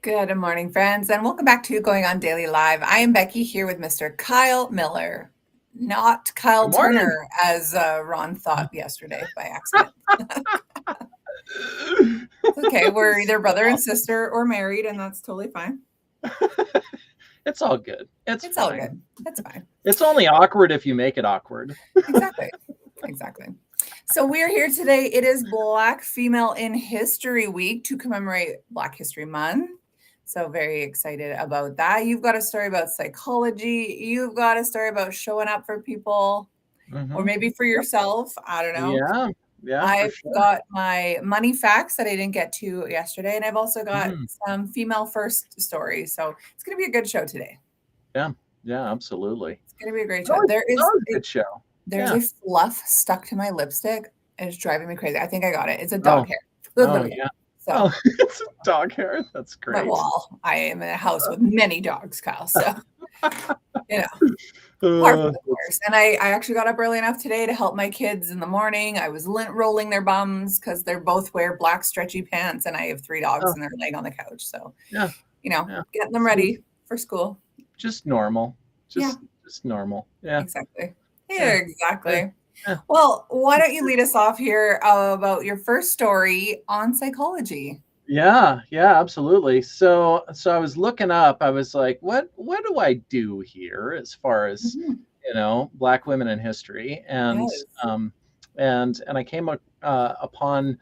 Good morning, friends, and welcome back to Going on Daily Live. I am Becky here with Mr. Kyle Miller, not Kyle Good morning. Turner, as Ron thought yesterday by accident. Okay, we're either brother and sister or married, and that's totally fine. It's all good. It's fine. all good. That's fine. It's only awkward if you make it awkward. Exactly. So we're here today. It is Black Female in History Week to commemorate Black History Month. So very excited about that. You've got a story about psychology. You've got a story about showing up for people, or maybe for yourself. I don't know. Yeah. I've got my money facts that I didn't get to yesterday, and I've also got some female first stories. So it's going to be a good show today. Yeah, absolutely. It's going to be a great show. There is a good show. There's a fluff stuck to my lipstick, and it's driving me crazy. I think I got it. It's a dog hair. Yeah. So it's a dog hair. That's great. Well, I am in a house with many dogs, Kyle. So, par for the course. And I actually got up early enough today to help my kids in the morning. I was lint rolling their bums because they both wear black stretchy pants, and I have 3 dogs and they're laying on the couch. So, getting them ready for school. Just normal. Just normal. Yeah. Exactly. Yeah. Well, why don't you lead us off here about your first story on psychology? Yeah, absolutely. So I was looking up. I was like, what do I do here as far as Black women in history? And I came upon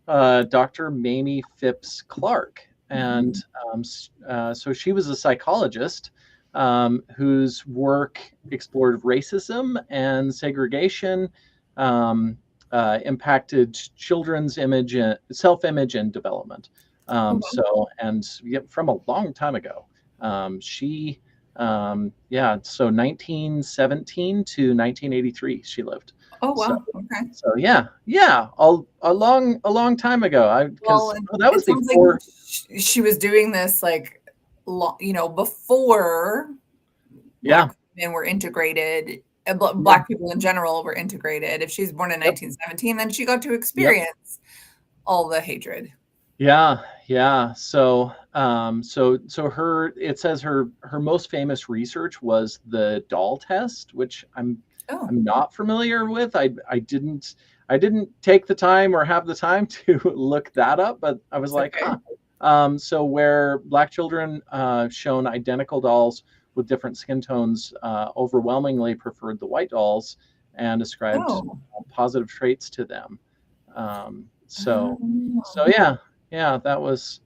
Dr. Mamie Phipps Clark, and so she was a psychologist whose work explored racism and segregation, impacted children's self-image and development. So from a long time ago, so 1917 to 1983 she lived. Oh wow! Okay. So a long time ago. That was before she was doing this, before Black women were integrated. Black people in general were integrated. If she's born in 1917, then she got to experience all the hatred. Yeah. So it says her most famous research was the doll test, which I'm not familiar with. I didn't take the time or have the time to look that up, but I was so where Black children shown identical dolls with different skin tones overwhelmingly preferred the white dolls and ascribed positive traits to them. That was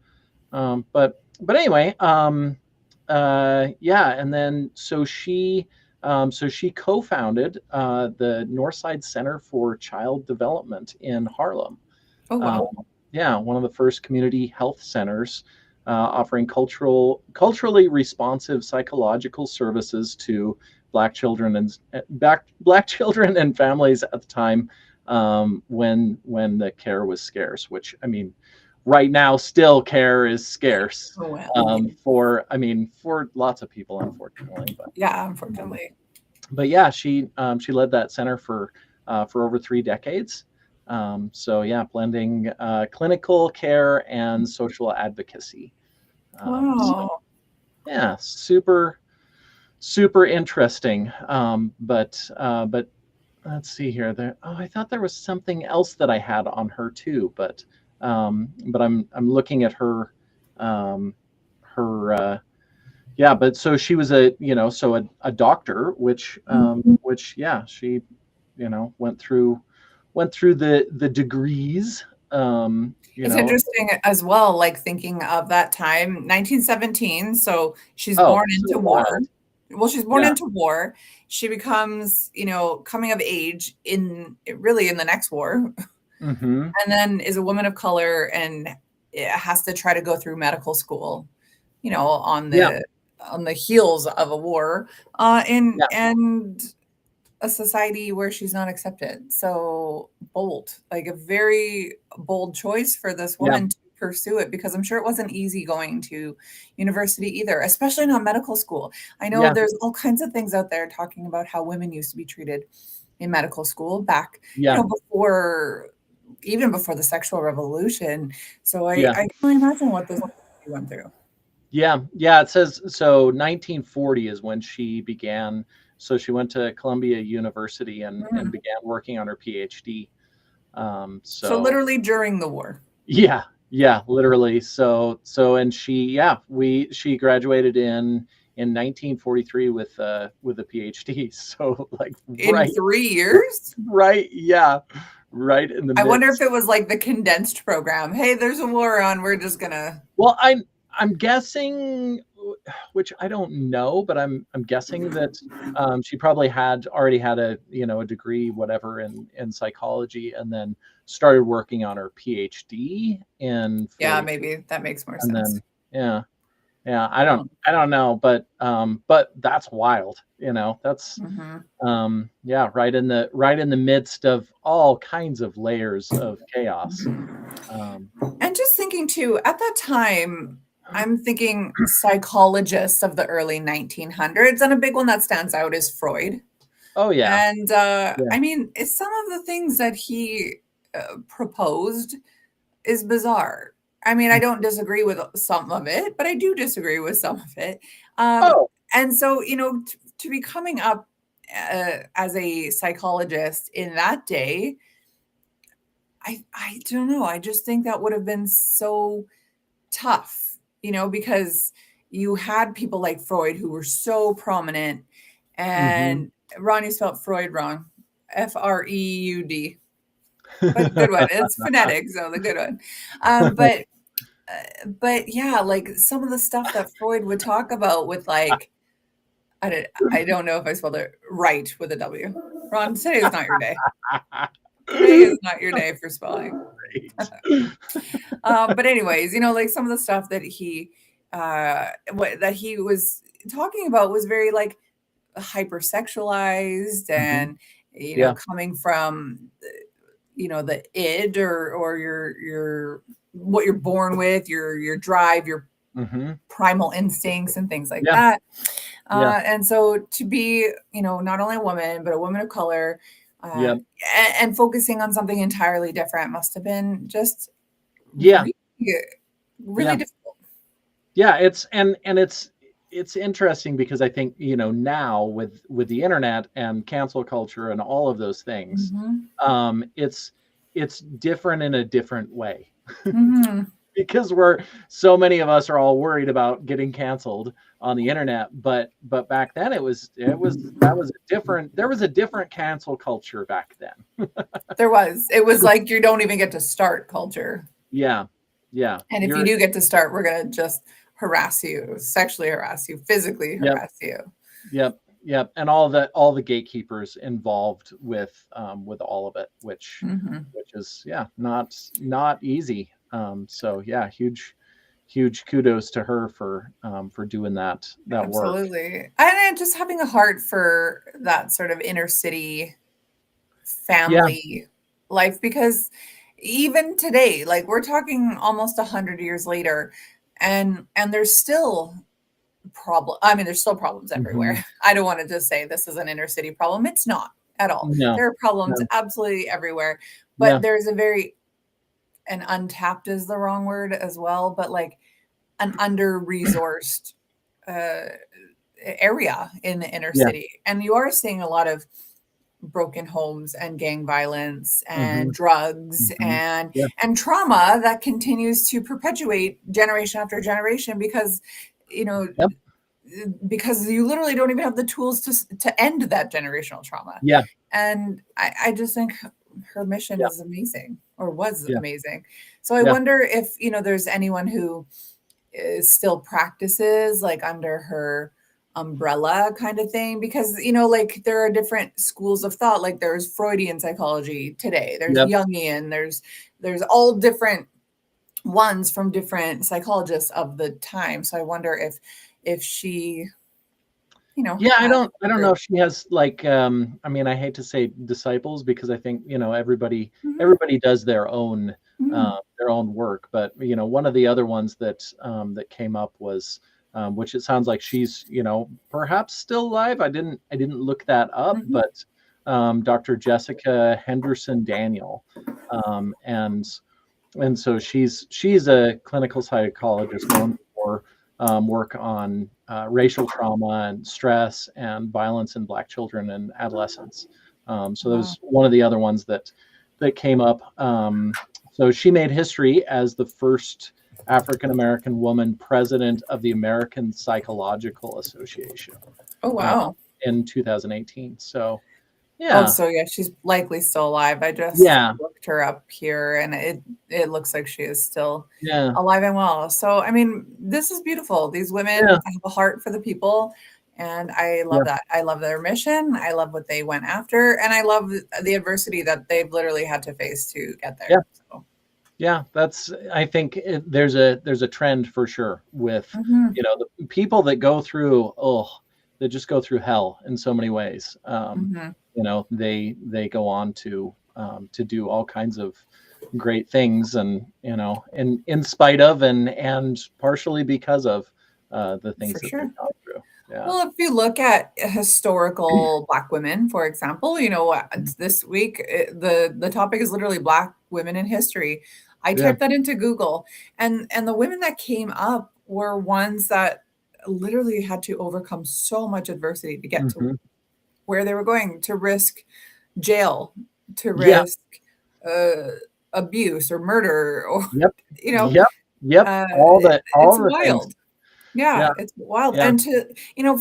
but anyway, and then so she co-founded the Northside Center for Child Development in Harlem. Oh wow. One of the first community health centers offering culturally responsive psychological services to Black children and families at the time when the care was scarce. Which, I mean, right now still care is scarce for lots of people, unfortunately. Unfortunately. But she led that center for over 3 decades. Blending clinical care and social advocacy. Wow. Super interesting. But let's see here. I thought there was something else that I had on her too. But I'm looking at her. But so she was a doctor, which she went through the degrees. It's interesting as well, like thinking of that time, 1917. So she's born into war. Well, she's born into war. She becomes, coming of age in the next war, and then is a woman of color and has to try to go through medical school, on the heels of a war, and a society where she's not accepted. So bold, like a very bold choice for this woman to pursue it, because I'm sure it wasn't easy going to university either, especially not medical school. I know there's all kinds of things out there talking about how women used to be treated in medical school back, even before the sexual revolution. So I can only imagine what this went through. Yeah. Yeah. It says so 1940 is when she began. So she went to Columbia University and began working on her PhD. So literally during the war. Yeah, literally. So and she graduated in 1943 with a PhD. So like in 3 years, right? Yeah, right in the midst. I wonder if it was like the condensed program. Hey, there's a war on. We're just gonna. Well, I'm guessing, which I don't know, but I'm guessing that she probably already had a degree, whatever, in psychology, and then started working on her PhD in 40, yeah, maybe that makes more sense. Then I don't know, but that's wild. That's right in the midst of all kinds of layers of chaos. And just thinking too, at that time, I'm thinking psychologists of the early 1900s, and a big one that stands out is Freud. Oh yeah. And I mean, some of the things that he proposed is bizarre. I mean, I don't disagree with some of it, but I do disagree with some of it. And so, to be coming up as a psychologist in that day, I don't know. I just think that would have been so tough, because you had people like Freud who were so prominent. And Ron, you spelled Freud wrong. Freud. But good one. It's phonetic, so the good one. But yeah, like some of the stuff that Freud would talk about with like, I don't know if I spelled it right with a W. Ron, today is not your day. Today is not your day for spelling. But anyways, like some of the stuff that he was talking about was very like hypersexualized and coming from the id or your what you're born with, your drive, your primal instincts and things like that. And so to be not only a woman but a woman of color and focusing on something entirely different must have been just really difficult. Yeah, it's interesting because I think now with the internet and cancel culture and all of those things, it's different in a different way. Because so many of us are all worried about getting canceled on the internet, but back then there was a different cancel culture back then. It was like you don't even get to start culture. Yeah. And if you do get to start, we're gonna just harass you, sexually harass you, physically harass you. Yep. And all the gatekeepers involved with all of it, which is not easy. So yeah, huge kudos to her for doing that work. Absolutely. And just having a heart for that sort of inner city family life, because even today, like we're talking almost 100 years later, and there's still there's still problems everywhere. I don't want to just say this is an inner city problem. It's not at all. No, there are problems absolutely everywhere, but there's and untapped is the wrong word as well, but like an under-resourced area in the inner city. And you are seeing a lot of broken homes and gang violence and drugs and trauma that continues to perpetuate generation after generation because because you literally don't even have the tools to end that generational trauma. And I just think her mission is amazing, or was amazing. So I wonder if there's anyone who still practices like under her umbrella kind of thing, because like there are different schools of thought. Like there's Freudian psychology today, there's Jungian, there's all different ones from different psychologists of the time. So I wonder if she I don't know if she has like I hate to say disciples because I think everybody does their own work, but one of the other ones that came up was which it sounds like she's perhaps still alive. I didn't look that up, but Dr. Jessica Henderson Daniel, and so she's a clinical psychologist known for work on racial trauma and stress and violence in Black children and adolescents. So that was one of the other ones that came up. So she made history as the first African-American woman president of the American Psychological Association. Oh, wow. In 2018. So, yeah. Oh, so yeah, she's likely still alive. I just looked her up here, and it looks like she is still alive and well. So, I mean, this is beautiful. These women have a heart for the people, and I love that. I love their mission. I love what they went after, and I love the adversity that they've literally had to face to get there. Yeah. So. Yeah, that's. I think there's a trend for sure with the people that go through that just go through hell in so many ways. They go on to do all kinds of great things, and in spite of and partially because of the things that they've gone through. Yeah. Well, if you look at historical Black women, for example, this week the topic is literally Black women in history. I typed that into Google, and the women that came up were ones that literally had to overcome so much adversity to get to where they were going, to risk jail, to risk abuse or murder, or all that. It's wild. Yeah, it's wild. And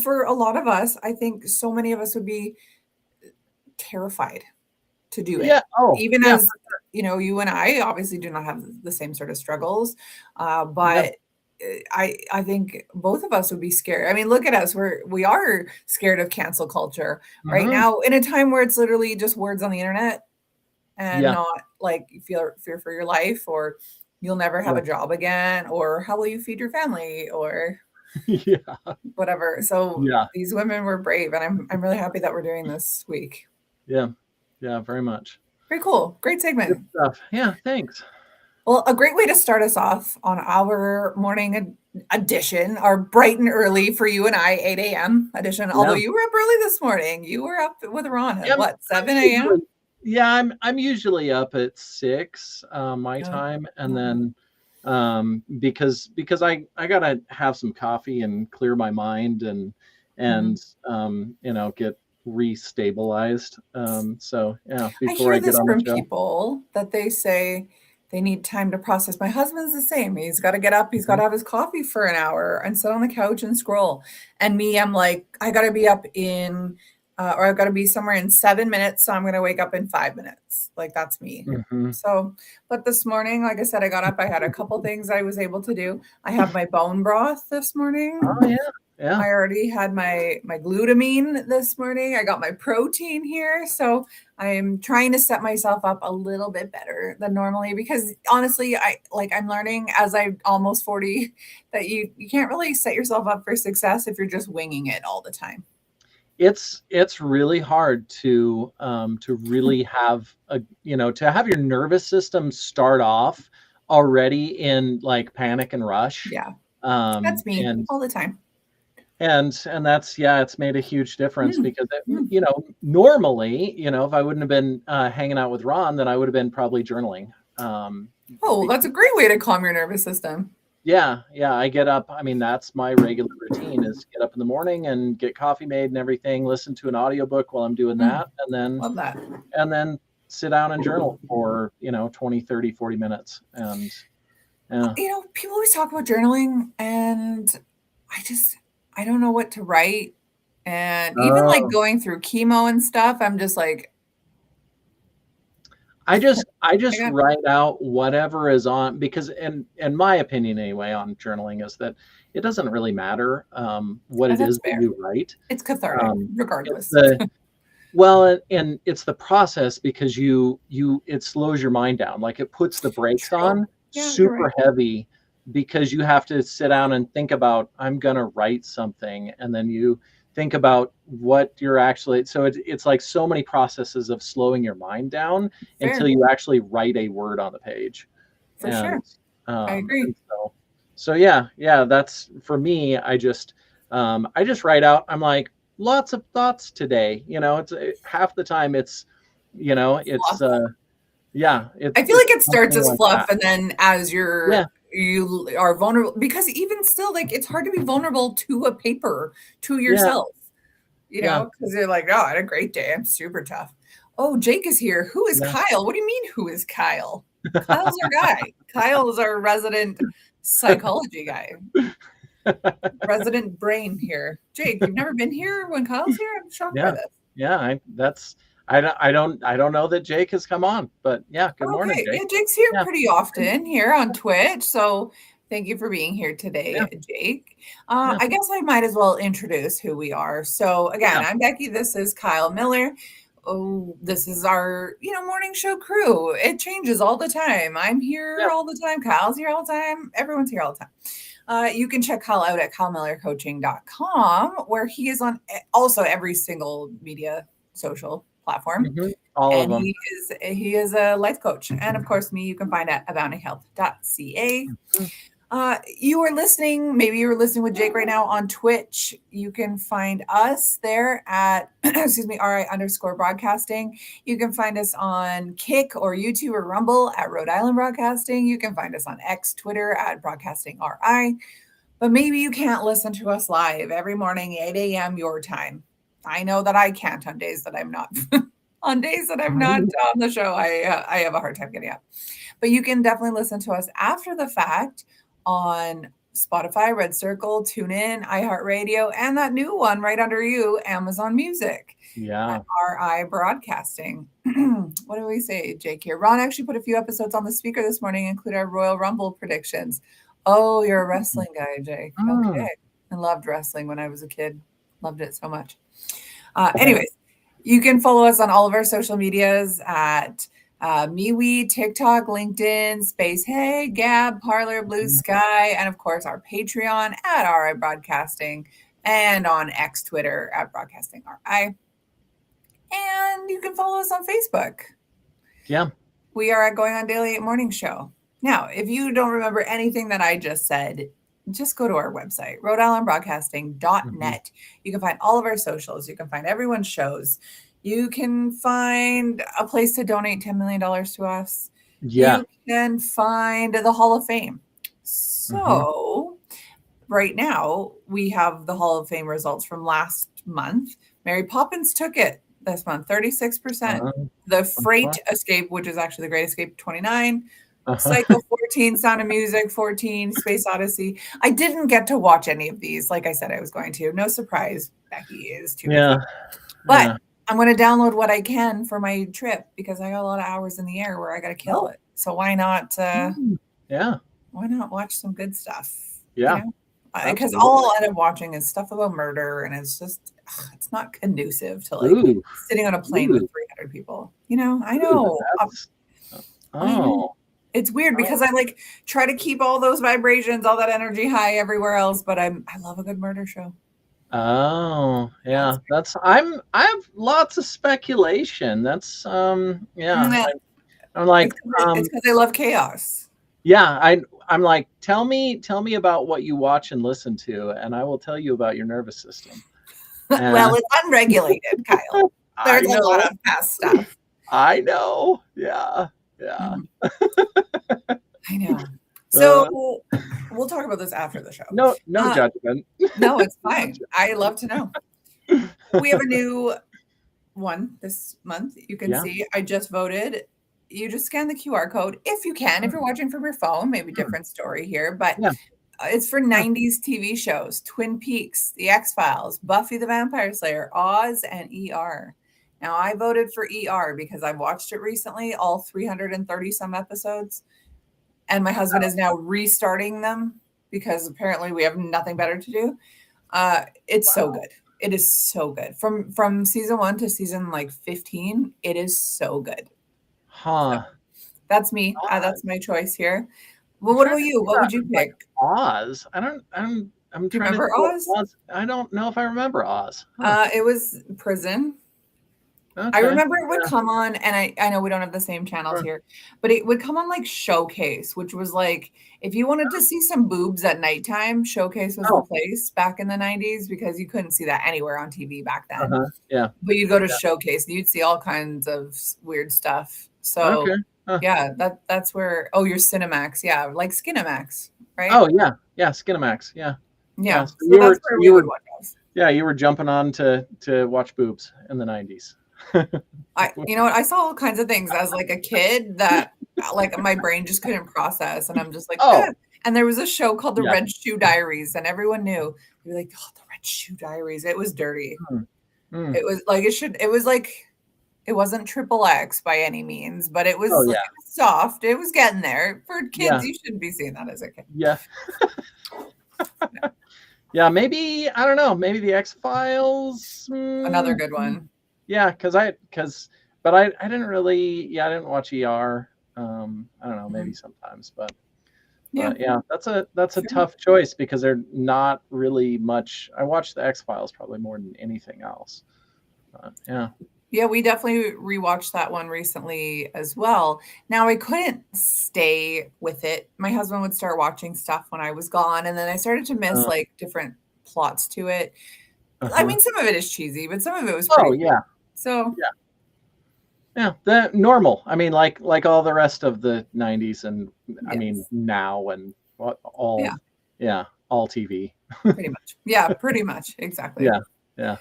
for a lot of us, I think so many of us would be terrified to do it. As you and I obviously do not have the same sort of struggles, but I think both of us would be scared. I mean, look at us. We are scared of cancel culture right now, in a time where it's literally just words on the internet and not like fear for your life, or you'll never have a job again, or how will you feed your family, or whatever. So these women were brave, and I'm really happy that we're doing this week. Yeah, very much. Very cool. Great segment. Good stuff. Yeah, thanks. Well, a great way to start us off on our morning edition, our bright and early for you and I, 8 a.m. edition. Although you were up early this morning. You were up with Ron at 7 a.m.? Yeah, I'm usually up at 6 my time, and then because I gotta have some coffee and clear my mind and get restabilized. So before I hear this from people that they say they need time to process. My husband's the same. He's got to get up. He's got to have his coffee for an hour and sit on the couch and scroll. And me, I'm like, I got to be up or I've got to be somewhere in 7 minutes. So I'm going to wake up in 5 minutes. Like, that's me. So, but this morning, like I said, I got up. I had a couple things I was able to do. I have my bone broth this morning. Oh, yeah. Yeah. I already had my glutamine this morning. I got my protein here. So I'm trying to set myself up a little bit better than normally, because honestly, I'm learning as I'm almost 40 that you can't really set yourself up for success if you're just winging it all the time. It's really hard to really have to have your nervous system start off already in like panic and rush. Yeah. That's me all the time. And that's, it's made a huge difference because, normally, if I wouldn't have been hanging out with Ron, then I would have been probably journaling. That's a great way to calm your nervous system. Yeah. I get up. I mean, that's my regular routine is get up in the morning and get coffee made and everything, listen to an audiobook while I'm doing that. And then, love that. And then sit down and journal for, 20, 30, 40 minutes. And, people always talk about journaling, and I don't know what to write. And even like going through chemo and stuff, I'm just like, I just write out whatever is on, because in my opinion anyway on journaling is that it doesn't really matter what it is that you write. It's cathartic regardless. And it's the process, because it slows your mind down. Like it puts the brakes on super heavy, because you have to sit down and think about, I'm going to write something. And then you think about what you're actually, so it's like so many processes of slowing your mind down until you actually write a word on the page. For sure. I agree. So that's for me. I just write out, I'm like, lots of thoughts today, it's half the time it's, I feel like it starts as fluff, and then as you're you are vulnerable, because even still, like, it's hard to be vulnerable to a paper, to yourself, you know, because you're like, oh, I had a great day. I'm super tough. Oh, Jake is here. Who is Kyle? What do you mean, who is Kyle? Kyle's our guy. Kyle is our resident psychology guy. Resident brain here. Jake, you've never been here when Kyle's here? I'm shocked by this. Yeah, I don't know that Jake has come on, but yeah, good morning, Jake. Yeah, Jake's here pretty often here on Twitch, so thank you for being here today, Jake. I guess I might as well introduce who we are. So again, I'm Becky. This is Kyle Miller. Oh, this is our, morning show crew. It changes all the time. I'm here all the time. Kyle's here all the time. Everyone's here all the time. You can check Kyle out at kylemillercoaching.com, where he is on also every single media social platform. All of them. He is a life coach. And of course, me, you can find at aboundinghealth.ca. You are listening, maybe you were listening with Jake right now on Twitch. You can find us there at, RI_broadcasting. You can find us on Kick or YouTube or Rumble at Rhode Island Broadcasting. You can find us on X, Twitter at Broadcasting RI. But maybe you can't listen to us live every morning, 8 a.m. your time. I know that I can't on days that I'm not. On days that I'm not on the show, I have a hard time getting up. But you can definitely listen to us after the fact on Spotify, Red Circle, TuneIn, iHeartRadio, and that new one right under you, Amazon Music. Yeah. RIBroadcasting. What do we say, Jake here? Ron actually put a few episodes on the speaker this morning, including our Royal Rumble predictions. Oh, you're a wrestling guy, Jake. Okay. I loved wrestling when I was a kid. Loved it so much. Anyways, you can follow us on all of our social medias at MeWe, TikTok, LinkedIn, Space Hey, Gab, Parler, Blue Sky, and of course our Patreon at RI Broadcasting, and on X Twitter at Broadcasting RI. And you can follow us on Facebook. Yeah. We are at Going On Daily Morning Show. Now, if you don't remember anything that I just said, just go to our website, RhodeIslandBroadcasting.net. You can find all of our socials. You can find everyone's shows. You can find a place to donate $10 million to us. Yeah. You can find the Hall of Fame. So right now we have the Hall of Fame results from last month. Mary Poppins took it this month, 36%. The Freight Escape, which is actually the Great Escape, 29%. Psycho 14, Sound of Music 14, Space Odyssey. I didn't get to watch any of these, like I said I was going to. No surprise, Becky is too busy. But I'm going to download what I can for my trip, because I got a lot of hours in the air where I got to kill it. So why not? Why not watch some good stuff? Yeah, because all I'll end up watching is stuff about murder, and it's just it's not conducive to like sitting on a plane with 300 people. I know. It's weird because I like try to keep all those vibrations, all that energy high everywhere else, but I love a good murder show. Oh, yeah. I have lots of speculation. That's I'm like it's because I love chaos. Yeah, I'm like, tell me about what you watch and listen to, and I will tell you about your nervous system. Well, it's unregulated, Kyle. There's a lot of past stuff. I know. Yeah. I know. So we'll talk about this after the show. No judgment. No, it's fine. I love to know. We have a new one this month. You can see I just voted. You just scan the QR code if you can. If you're watching from your phone, maybe different story here, but it's for 90s TV shows: Twin Peaks, The X-Files, Buffy the Vampire Slayer, Oz, and ER. Now, I voted for ER because I watched it recently, all 330 some episodes. And my husband is now restarting them because apparently we have nothing better to do. It's so good. It is so good. From season 1 to season 15, it is so good. So, that's me. That's my choice here. Well, what about you? What would you pick? Oz. I'm Do you remember Oz? I don't know if I remember Oz. It was prison. Okay. I remember it would come on, and I know we don't have the same channels here, but it would come on like Showcase, which was like, if you wanted to see some boobs at nighttime, Showcase was the place back in the 90s, because you couldn't see that anywhere on TV back then. Yeah. But you'd go to Showcase and you'd see all kinds of weird stuff. So Yeah, that's where. Oh, your Cinemax. Yeah, like Skinemax, right? Oh yeah, Skinemax. Yeah. Yeah. So So that's where we would watch those. Yeah, you were jumping on to watch boobs in the 90s. You know what? I saw all kinds of things as like a kid that like my brain just couldn't process, and I'm just like, eh. And there was a show called The Red Shoe Diaries, and everyone knew. They were like, oh, The Red Shoe Diaries. It was dirty. It was like it was like it wasn't XXX by any means, but it was, it was soft. It was getting there. For kids, you shouldn't be seeing that as a kid. Yeah. Yeah, maybe, I don't know, maybe the X-Files. Another good one. Yeah, but I didn't really, I didn't watch ER. I don't know, maybe sometimes, but yeah, that's a tough choice because they're not really much. I watched the X-Files probably more than anything else. Yeah. Yeah, we definitely rewatched that one recently as well. Now, I couldn't stay with it. My husband would start watching stuff when I was gone, and then I started to miss like different plots to it. I mean, some of it is cheesy, but some of it was pretty yeah. So yeah, the normal. I mean, like all the rest of the 90s, and I mean now and all all TV. Pretty much. Yeah, pretty much. Exactly. Yeah.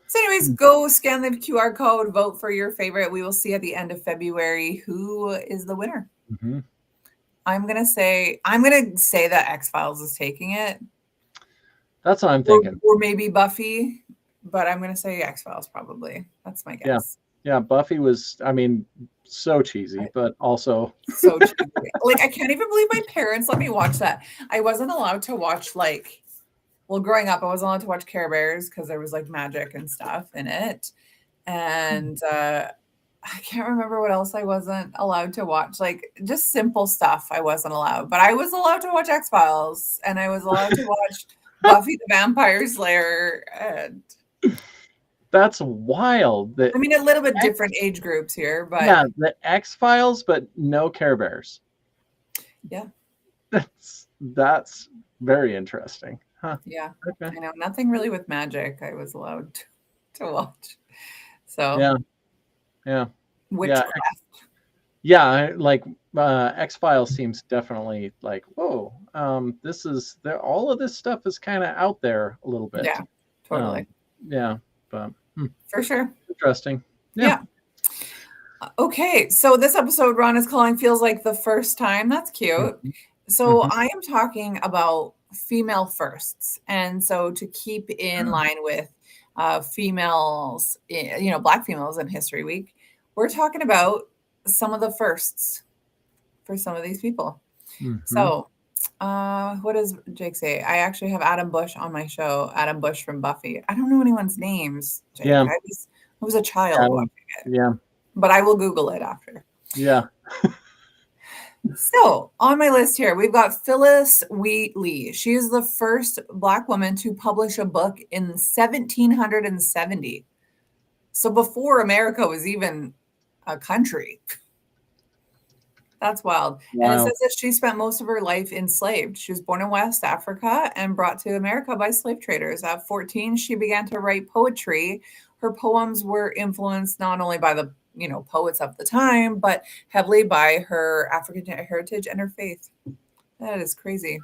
So anyways, go scan the QR code, vote for your favorite. We will see at the end of February who is the winner. I'm gonna say that X-Files is taking it. That's what I'm thinking. Or maybe Buffy, but I'm gonna say X-Files probably. That's my guess. Yeah, Buffy was, I mean, so cheesy, but also so cheesy. Like, I can't even believe my parents let me watch that. I wasn't allowed to watch growing up, I wasn't allowed to watch Care Bears because there was like magic and stuff in it. And I can't remember what else I wasn't allowed to watch. Like just simple stuff I wasn't allowed. But I was allowed to watch X-Files, and I was allowed to watch Buffy the Vampire Slayer. And that's wild. I mean, a little bit different age groups here, but yeah, the X-Files, but no Care Bears. Yeah. That's very interesting. Huh. Yeah. Okay. I know nothing really with magic I was allowed to watch. So yeah. Witchcraft. Yeah, like X-Files seems definitely like, whoa, this is all of this stuff is kind of out there a little bit. Yeah, totally. Yeah, but for sure. Interesting. Yeah. Okay, so this episode Ron is calling feels like the first time. That's cute. So I am talking about female firsts, and so to keep in line with females, Black females in History Week, we're talking about some of the firsts for some of these people. So what does Jake say? I actually have Adam Bush on my show, Adam Bush from Buffy. I don't know anyone's names, Jake. Yeah. I was a child watching it. Yeah. But I will Google it after. Yeah. So on my list here, we've got Phyllis Wheatley. She is the first Black woman to publish a book in 1770. So before America was even a country. That's wild. Wow. And it says that she spent most of her life enslaved. She was born in West Africa and brought to America by slave traders. At 14, she began to write poetry. Her poems were influenced not only by the poets of the time, but heavily by her African heritage and her faith. That is crazy.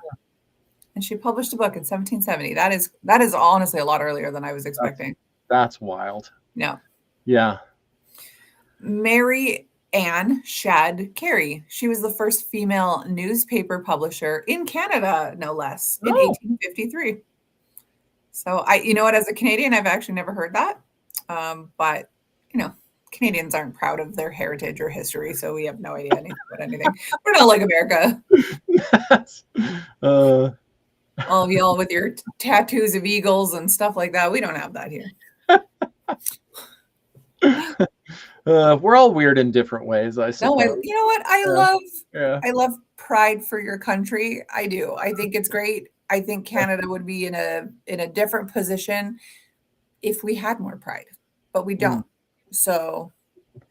And she published a book in 1770. That is honestly a lot earlier than I was expecting. That's wild. Yeah. Yeah. Mary Ann Shadd Carey. She was the first female newspaper publisher in Canada, no less, in 1853. So as a Canadian, I've actually never heard that. But Canadians aren't proud of their heritage or history, so we have no idea anything about anything. We're not like America. All of y'all with your tattoos of eagles and stuff like that. We don't have that here. We're all weird in different ways, I suppose. No, you know what? I love pride for your country. I do. I think it's great. I think Canada would be in a different position if we had more pride, but we don't. So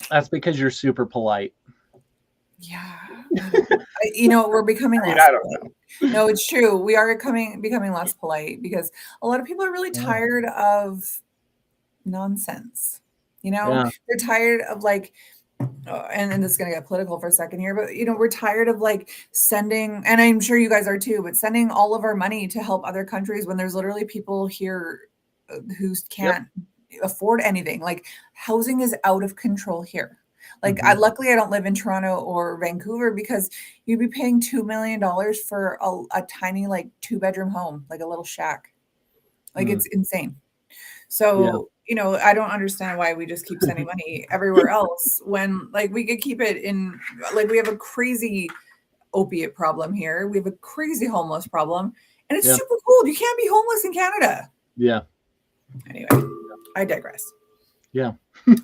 that's because you're super polite. Yeah. We're becoming less polite. No, it's true. We are becoming less polite because a lot of people are really tired of nonsense. They're tired of and this is going to get political for a second here, but we're tired of like sending, and I'm sure you guys are too, but sending all of our money to help other countries when there's literally people here who can't afford anything. Like housing is out of control here. Like luckily I don't live in Toronto or Vancouver, because you'd be paying $2 million for a tiny like 2-bedroom home, like a little shack. Like it's insane. So, I don't understand why we just keep sending money everywhere else when like we could keep it in, like we have a crazy opiate problem here. We have a crazy homeless problem, and it's super cold. You can't be homeless in Canada. Yeah. Anyway, I digress. Yeah.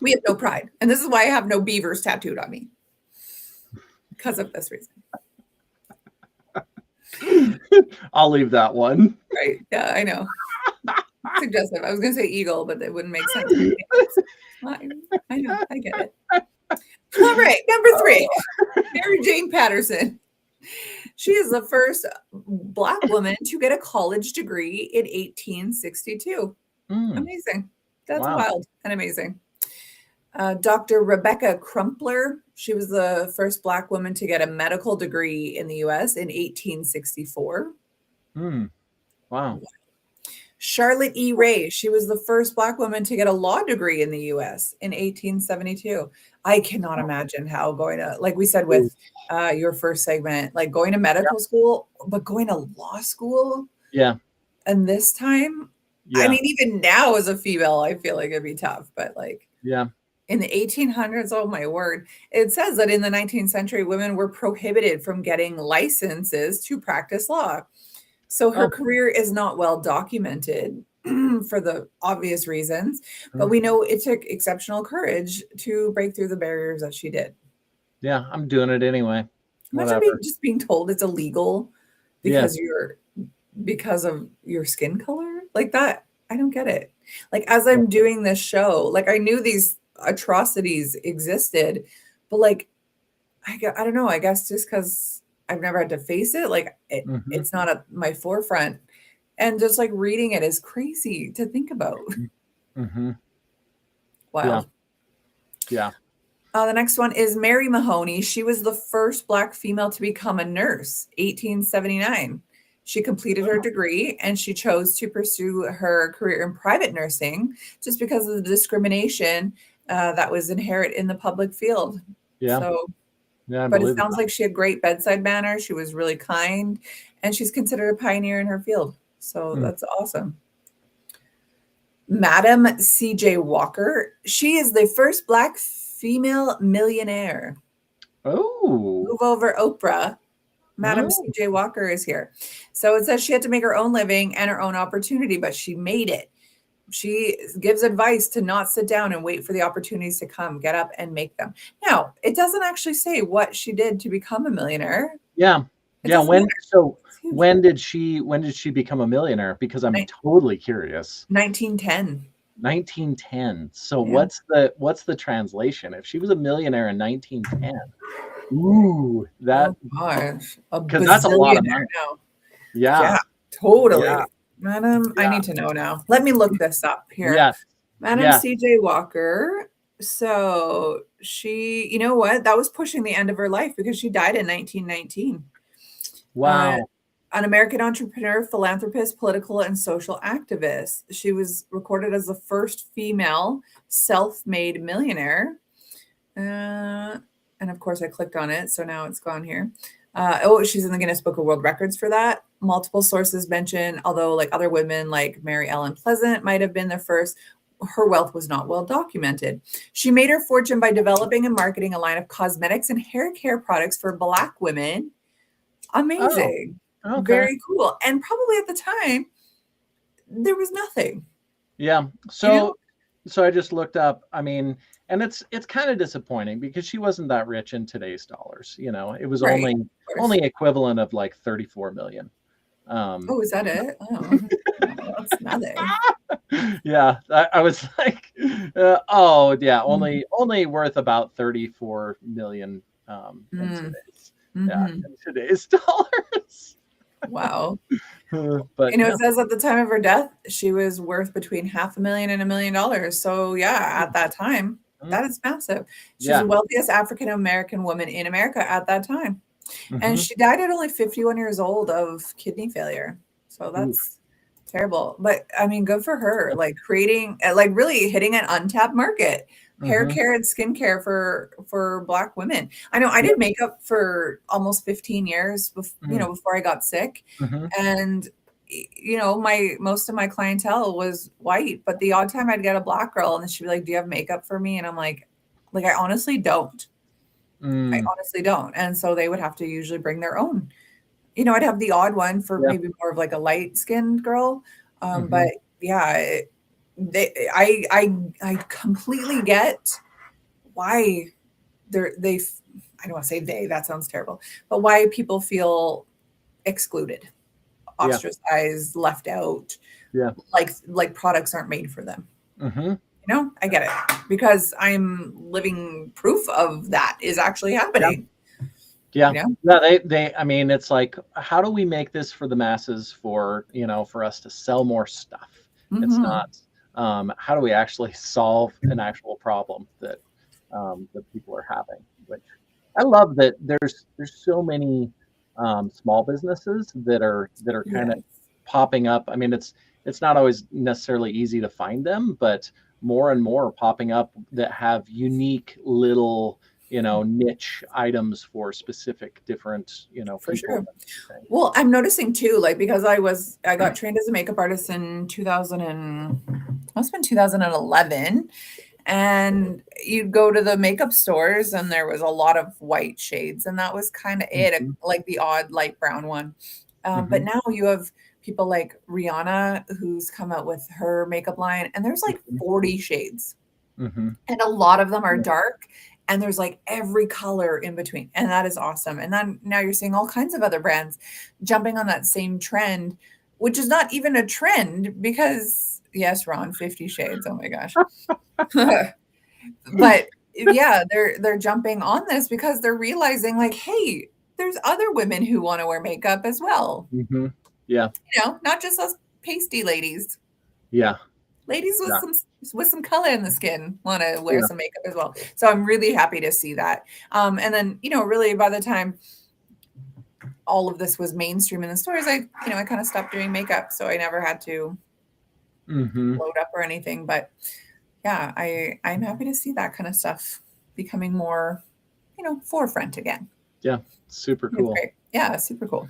We have no pride. And this is why I have no beavers tattooed on me. Because of this reason. I'll leave that one. Right. Yeah, I know. Suggestive. I was going to say eagle, but it wouldn't make sense. I know. I get it. All right. Number 3, Mary Jane Patterson. She is the first Black woman to get a college degree in 1862. Amazing. That's wild and amazing. Dr. Rebecca Crumpler. She was the first Black woman to get a medical degree in the U.S. in 1864. Wow. Charlotte E. Ray. She was the first Black woman to get a law degree in the U.S. in 1872. I cannot imagine how going to, like we said with your first segment, like going to medical school, but going to law school. Yeah. And this time, I mean, even now as a female, I feel like it'd be tough, but like, in the 1800s, oh my word, it says that in the 19th century, women were prohibited from getting licenses to practice law. So her career is not well documented for the obvious reasons, but we know it took exceptional courage to break through the barriers that she did. Yeah, I'm doing it anyway. Imagine just being told it's illegal because because of your skin color like that. I don't get it. Like as I'm doing this show, like I knew these atrocities existed, but like I don't know. I guess just because I've never had to face it, like it's not at my forefront, and just like reading it is crazy to think about. Wow. Yeah. The next one is Mary Mahoney. She was the first Black female to become a nurse, 1879. She completed her degree and she chose to pursue her career in private nursing just because of the discrimination that was inherent in the public field. Yeah. So, yeah, but it sounds like she had great bedside manner. She was really kind, and she's considered a pioneer in her field. So that's awesome. Madam C.J. Walker. She is the first Black female millionaire. Oh. Move over, Oprah. Madam C.J. Walker is here. So it says she had to make her own living and her own opportunity, but she made it. She gives advice to not sit down and wait for the opportunities to come. Get up and make them. Now, it doesn't actually say what she did to become a millionaire. Yeah. When did she become a millionaire? Because I'm totally curious. 1910. 1910. So what's the translation? If she was a millionaire in 1910, because that's a lot of money. Yeah, totally. Yeah. Madam, I need to know now. Let me look this up here. Yes. Madam C.J. Walker. So she, you know what? That was pushing the end of her life because she died in 1919. Wow. An American entrepreneur, philanthropist, political, and social activist. She was recorded as the first female self-made millionaire. And of course, I clicked on it, so now it's gone here. She's in the Guinness Book of World Records for that. Multiple sources mention, although like other women like Mary Ellen Pleasant might have been the first, her wealth was not well documented. She made her fortune by developing and marketing a line of cosmetics and hair care products for Black women. Amazing. Okay. Very cool. And probably at the time, there was nothing. Yeah. So I just looked up, I mean, and it's kind of disappointing because she wasn't that rich in today's dollars. It was only equivalent of like 34 million. Is that it? Oh, that's nothing. Yeah. I was like, only worth about 34 million in today's dollars. Wow. But it says at the time of her death, she was worth between $500,000 and $1 million. So at that time. That is massive. She's the wealthiest African American woman in America at that time. And she died at only 51 years old of kidney failure. So that's terrible. But I mean, good for her. Like creating, like really hitting an untapped market. Hair care and skincare for Black women. I know I did makeup for almost 15 years, before I got sick. And most of my clientele was white, but the odd time I'd get a Black girl and she'd be like, "Do you have makeup for me?" And I'm like, I honestly don't. I honestly don't. And so they would have to usually bring their own. I'd have the odd one for maybe more of like a light skinned girl. But yeah, I completely get why I don't want to say they, that sounds terrible, but why people feel excluded, ostracized, left out, like products aren't made for them. I get it because I'm living proof of that is actually happening. I mean, it's like, how do we make this for the masses for us to sell more stuff? It's not, how do we actually solve an actual problem that people are having? Which I love that there's so many small businesses that are kind of popping up. I mean, it's not always necessarily easy to find them, but more and more popping up that have unique little niche items for specific different for people. Sure. Well, I'm noticing too, like, because I got trained as a makeup artist in 2011, and you'd go to the makeup stores and there was a lot of white shades, and that was kind of it, like the odd light brown one. But now you have people like Rihanna, who's come out with her makeup line, and there's like 40 shades, and a lot of them are dark, and there's like every color in between, and that is awesome. And then now you're seeing all kinds of other brands jumping on that same trend, which is not even a trend because yes, Ron, 50 shades. Oh my gosh. But yeah, they're jumping on this because they're realizing like, hey, there's other women who want to wear makeup as well. Yeah. Not just us pasty ladies. Yeah. Ladies with some color in the skin want to wear some makeup as well. So I'm really happy to see that. And then, really by the time all of this was mainstream in the stores, I kind of stopped doing makeup. So I never had to load up or anything. But yeah, I'm happy to see that kind of stuff becoming more, forefront again. Yeah. Super cool. Yeah. Super cool.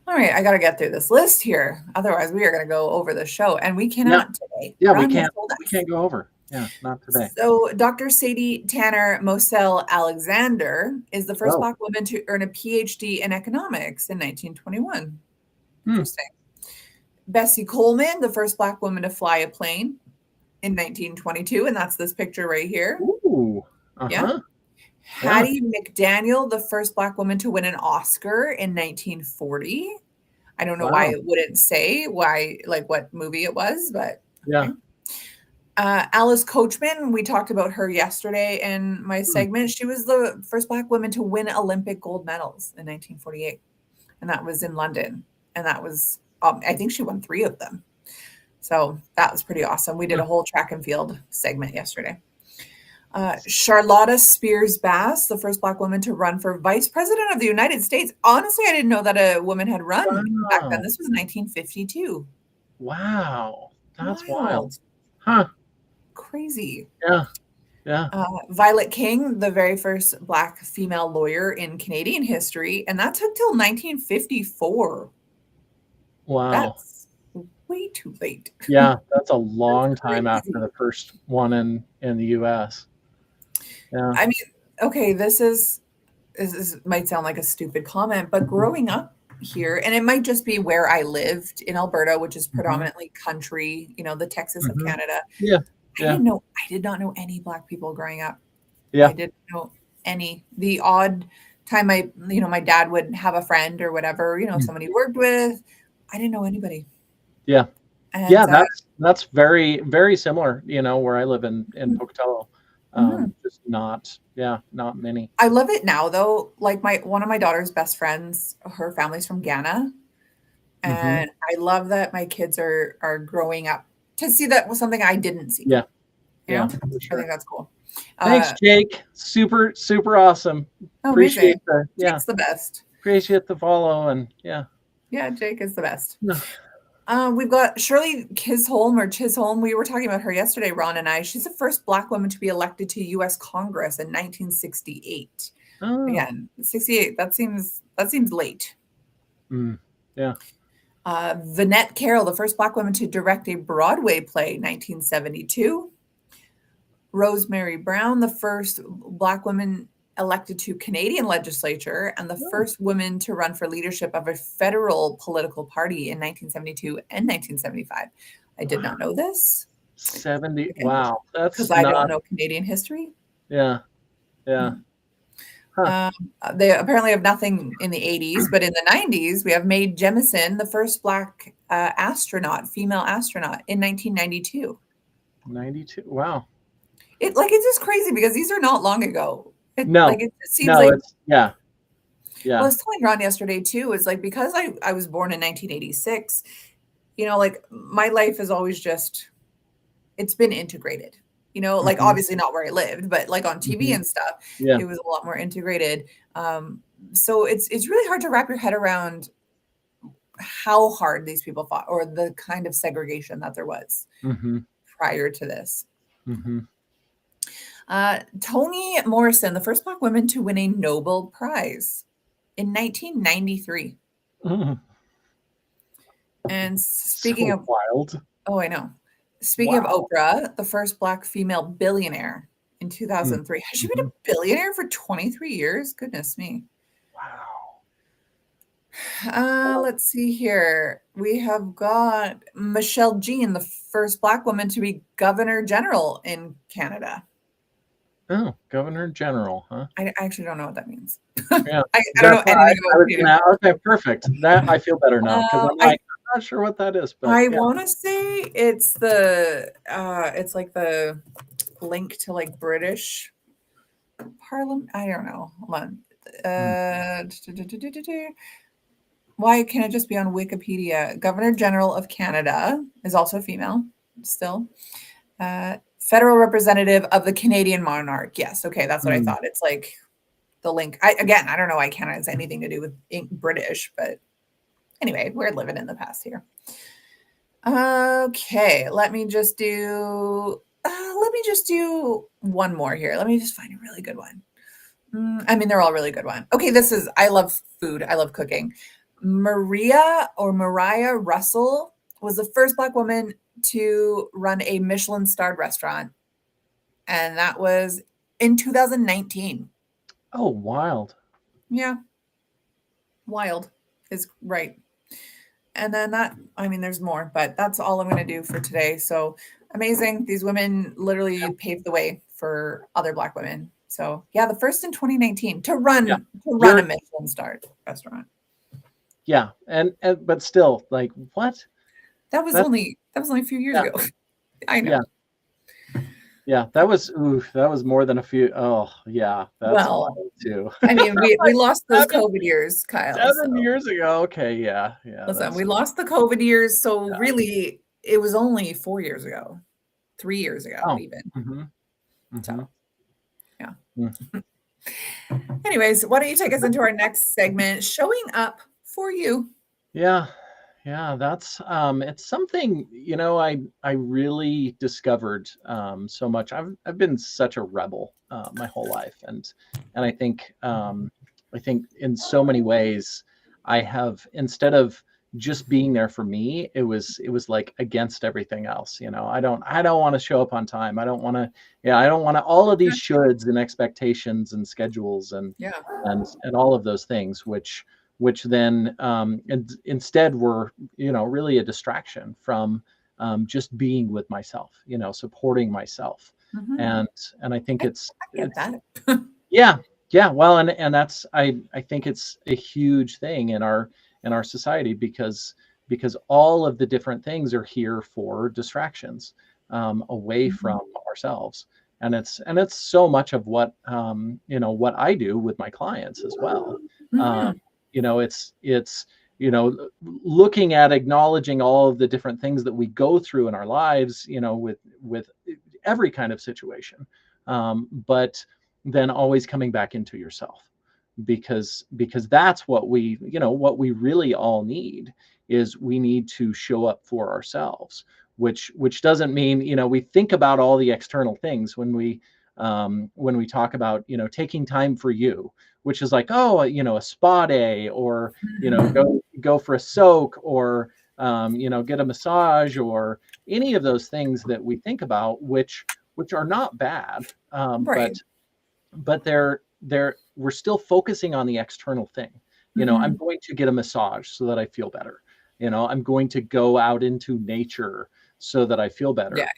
All right, I got to get through this list here. Otherwise, we are going to go over the show, and we cannot today. Yeah, we can't. We can't go over. Yeah, not today. So, Dr. Sadie Tanner Moselle Alexander is the first Black woman to earn a PhD in economics in 1921. Interesting. Bessie Coleman, the first Black woman to fly a plane in 1922, and that's this picture right here. Ooh. Yeah. Hattie McDaniel, the first Black woman to win an Oscar in 1940. I don't know why it wouldn't say what movie it was, but yeah. Alice Coachman, we talked about her yesterday in my segment. She was the first Black woman to win Olympic gold medals in 1948, and that was in London. And that was, I think she won 3 of them. So that was pretty awesome. We did a whole track and field segment yesterday. Charlotta Spears Bass, the first Black woman to run for vice president of the United States. Honestly, I didn't know that a woman had run back then. This was 1952. Wow. That's wild. Huh. Crazy. Yeah. Yeah. Violet King, the very first Black female lawyer in Canadian history. And that took till 1954. Wow. That's way too late. Yeah. That's a long time after the first one in the US. Yeah. I mean, okay, this might sound like a stupid comment, but growing up here, and it might just be where I lived in Alberta, which is predominantly country, the Texas of Canada. Yeah. I did not know any Black people growing up. Yeah. I didn't know any. The odd time my dad would have a friend or whatever, somebody he worked with, I didn't know anybody. Yeah. And, that's very, very similar, where I live in Pocatello. Just not many. I love it now though. Like one of my daughter's best friends, her family's from Ghana. And I love that my kids are growing up to see that was something I didn't see. Yeah. I For sure. think that's cool. Thanks, Jake. Super, super awesome. Appreciate the Jake's the best. Appreciate the follow and yeah. Yeah, Jake is the best. We've got Shirley Chisholm. We were talking about her yesterday, Ron and I. She's the first Black woman to be elected to U.S. Congress in 1968. Again, 68. That seems late. Yeah. Vinette Carroll, the first Black woman to direct a Broadway play, 1972. Rosemary Brown, the first Black woman elected to Canadian legislature and the first woman to run for leadership of a federal political party in 1972 and 1975. I did not know this. 70. Again, wow. That's because I don't know Canadian history. Yeah. Yeah. They apparently have nothing in the 80s, but in the 90s, we have Mae Jemison, the first Black female astronaut in 1992. 92. Wow. It's just crazy because these are not long ago. It seems yeah. Well, I was telling Ron yesterday too, is like, because I was born in 1986, like my life is always it's been integrated, like obviously not where I lived, but like on TV and stuff, it was a lot more integrated. So it's really hard to wrap your head around how hard these people fought or the kind of segregation that there was prior to this. Toni Morrison, the first Black woman to win a Nobel Prize in 1993. And speaking of wild. Oh, I know. Speaking of Oprah, the first Black female billionaire in 2003. Has she been a billionaire for 23 years? Goodness me. Wow. Let's see here. We have got Michelle Jean, the first Black woman to be Governor General in Canada. Oh, Governor General, huh? I actually don't know what that means. Yeah. I don't know anything about it. Okay, perfect. That I feel better now because I'm not sure what that is. But I want to say it's it's like the link to like British Parliament. I don't know. Hold on. Why can't it just be on Wikipedia? Governor General of Canada is also female still. Federal representative of the Canadian monarch. Yes. Okay. That's what I thought. It's like the link. I don't know why Canada has anything to do with British, but anyway, we're living in the past here. Okay. Let me just do one more here. Let me just find a really good one. They're all really good ones. Okay. I love food. I love cooking. Mariah Russell was the first Black woman to run a Michelin-starred restaurant, and that was in 2019. Oh, wild. Yeah. Wild is right. And then there's more, but that's all I'm going to do for today. So amazing. These women literally paved the way for other Black women. So yeah, the first in 2019 to run a Michelin-starred restaurant. Yeah. And but still, like, what? That was only a few years ago. I know. Yeah, that was more than a few. Oh, yeah, that's too. We lost those COVID years, Kyle. 7 years ago. Okay, yeah. Listen, we lost the COVID years, so really, it was only 4 years ago, 3 years ago, even. So, yeah. Anyways, why don't you take us into our next segment, showing up for you? Yeah, that's it's something, I really discovered so much. I've been such a rebel my whole life, and I think in so many ways I have, instead of just being there for me, it was like against everything else. I don't want to show up on time. I don't want to all of these shoulds and expectations and schedules and all of those things, which then instead were, really a distraction from just being with myself, supporting myself. And I think well, and that's, I think it's a huge thing in our society because all of the different things are here for distractions away from ourselves. And it's so much of what, what I do with my clients as well. It's looking at, acknowledging all of the different things that we go through in our lives, with every kind of situation, but then always coming back into yourself, because that's what we, what we really all need is we need to show up for ourselves, which doesn't mean, we think about all the external things when we talk about, taking time for you, which is like, oh, a spa day, or, go for a soak, or, get a massage, or any of those things that we think about, which are not bad. Right. But we're still focusing on the external thing. I'm going to get a massage so that I feel better. I'm going to go out into nature so that I feel better. Yeah.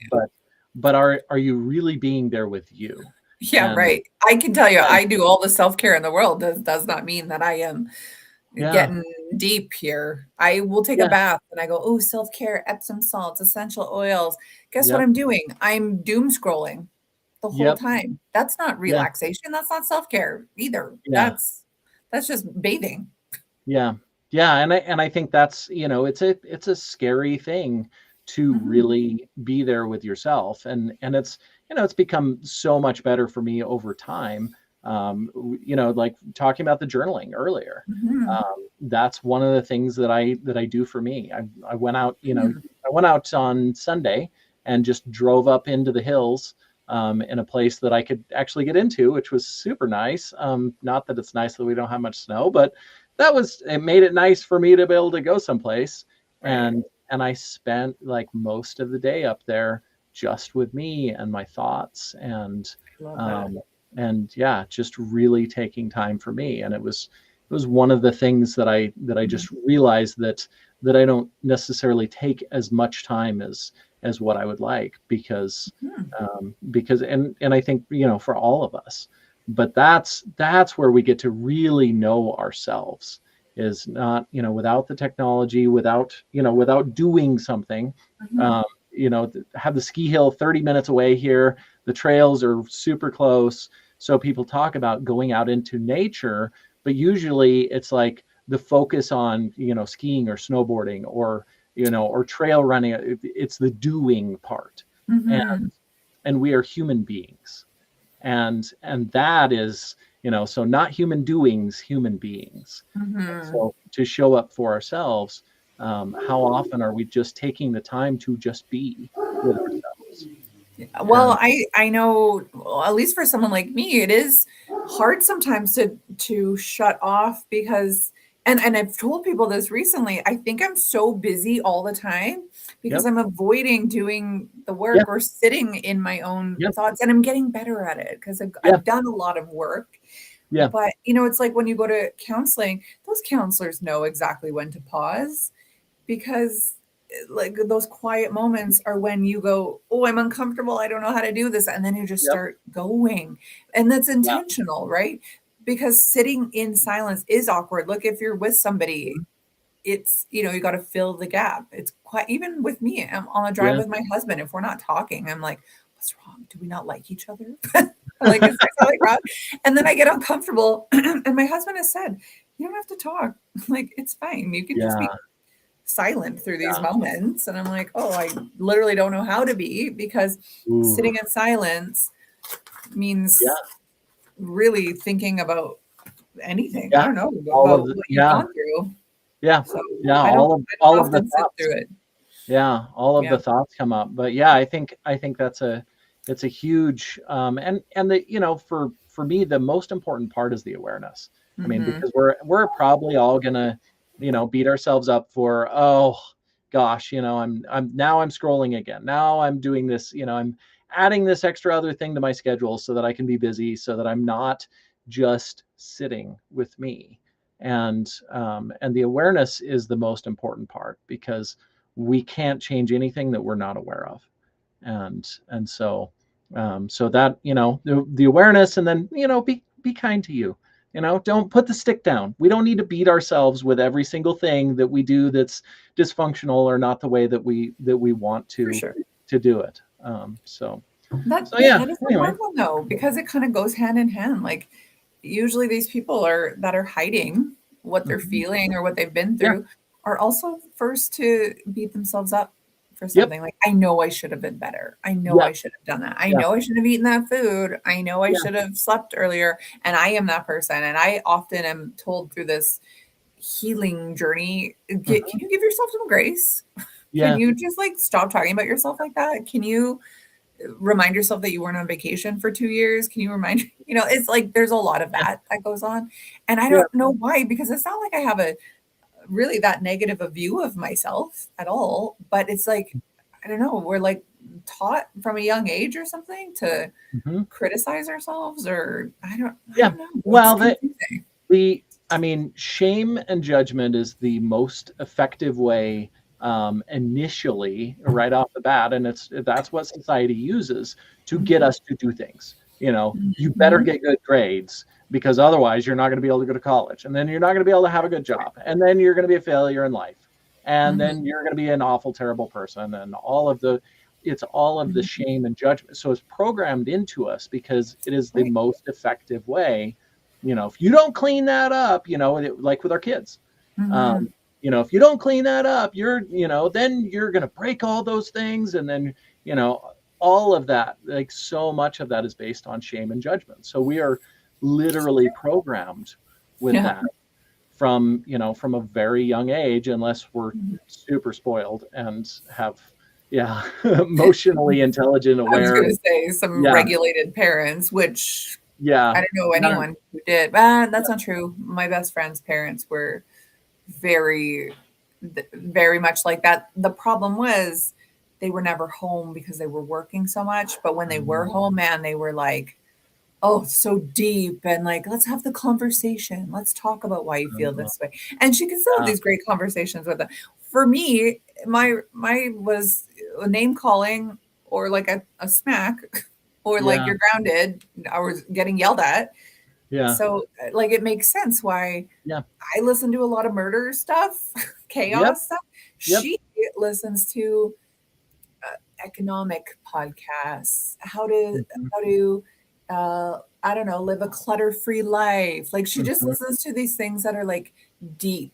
But are you really being there with you? Yeah, right. I can tell you, I do all the self-care in the world. Does not mean that I am getting deep here. I will take a bath and I go, oh, self-care, Epsom salts, essential oils. Guess what I'm doing? I'm doom scrolling the whole time. That's not relaxation. That's not self-care either. That's just bathing. Yeah. And I think that's, it's a scary thing to really be there with yourself. And it's, it's become so much better for me over time. Like talking about the journaling earlier. That's one of the things that I do for me. I went out, I went out on Sunday and just drove up into the hills in a place that I could actually get into, which was super nice. Not that it's nice that we don't have much snow, but it made it nice for me to be able to go someplace. Right. And I spent like most of the day up there just with me and my thoughts, and just really taking time for me. And it was one of the things that I just realized that I don't necessarily take as much time as what I would like, because I think, for all of us, but that's where we get to really know ourselves, is not, without the technology, without doing something. Have the ski hill 30 minutes away here. The trails are super close. So people talk about going out into nature, but usually it's like the focus on, skiing or snowboarding, or, or trail running. It's the doing part. And we are human beings. And that is, so not human doings, human beings. So to show up for ourselves, how often are we just taking the time to just be with ourselves? Well, I know, at least for someone like me, it is hard sometimes to shut off, because and I've told people this recently, I think I'm so busy all the time because I'm avoiding doing the work or sitting in my own thoughts, and I'm getting better at it because I've done a lot of work. But it's like when you go to counseling, those counselors know exactly when to pause, because like those quiet moments are when you go, oh, I'm uncomfortable, I don't know how to do this, and then you just start going, and that's intentional, right? Because sitting in silence is awkward. Look, if you're with somebody, it's, you got to fill the gap. It's quite, even with me, I'm on a drive with my husband, if we're not talking, I'm like, what's wrong? Do we not like each other? Like, is something wrong? And then I get uncomfortable, and my husband has said, you don't have to talk, like, it's fine, you can just be silent through these moments. And I'm like, oh, I literally don't know how to be, because sitting in silence means really thinking about anything. I don't know about what you've gone through. So all of the thoughts through it. All of the thoughts come up. But I think that's it's a huge and the, for me, the most important part is the awareness. I mean, because we're probably all gonna, beat ourselves up for, oh gosh, I'm scrolling again. Now I'm doing this, I'm adding this extra other thing to my schedule so that I can be busy, so that I'm not just sitting with me. And the awareness is the most important part, because we can't change anything that we're not aware of. And so that, the awareness, and then, be kind to you. Don't put the stick down. We don't need to beat ourselves with every single thing that we do that's dysfunctional or not the way that we want to do it. That is a hard one, though, because it kind of goes hand in hand. Like, usually these people that are hiding what they're feeling or what they've been through are also first to beat themselves up for something. Like, I know I should have been better. I know I should have done that. I know I should have eaten that food. I know I should have slept earlier. And I am that person. And I often am told through this healing journey, can you give yourself some grace? Can you just like stop talking about yourself like that? Can you remind yourself that you weren't on vacation for 2 years? Can you remind, it's like there's a lot of that goes on. And I don't know why, because it's not like I have a really that negative a view of myself at all. But it's like, I don't know, we're like taught from a young age or something to criticize ourselves, or I don't know. Well, shame and judgment is the most effective way initially, right off the bat, and that's what society uses to get us to do things. You better get good grades, because otherwise you're not going to be able to go to college, and then you're not going to be able to have a good job, and then you're going to be a failure in life, and then you're going to be an awful, terrible person, and all of the shame and judgment. So it's programmed into us because it is the most effective way. If you don't clean that up, like with our kids, if you don't clean that up, then you're going to break all those things. And then, all of that, like so much of that is based on shame and judgment. So we are literally programmed with that from a very young age, unless we're super spoiled and have, emotionally intelligent, aware. I was going to say some regulated parents, which I don't know anyone who did. That's not true. My best friend's parents were very, very much like that. The problem was they were never home because they were working so much. But when they were home, man, they were like, oh, so deep, and like, let's have the conversation. Let's talk about why you feel this way. And she could still have these great conversations with them. For me, my was a name calling, or like a smack, or like you're grounded. I was getting yelled at. Yeah. So like, it makes sense why I listen to a lot of murder stuff, chaos stuff. She listens to economic podcasts, how to I don't know, live a clutter-free life. Like, she just listens to these things that are like deep.